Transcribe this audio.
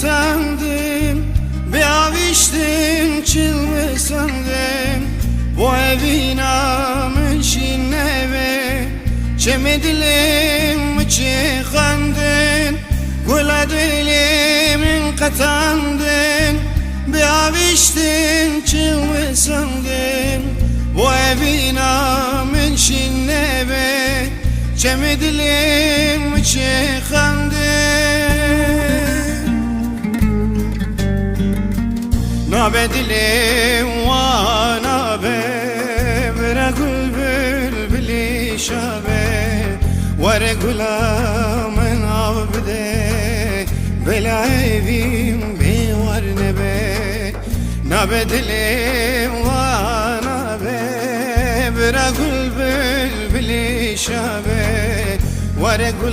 katandım, bir aviştim çılgı sandım. Bu evin amın şineve, çemedilim çıkandın. Gula dilimin katandın, bir aviştim çılgı sandım. Bu evin amın şineve, çemedilim çıkandın. Nabe dilim wa nabe, bera gül bülbülü şabe. Vare gulamın avbde, bela evim bir var nebe. Nabe dilim wa nabe, bera gül bülbülü şabe. Vare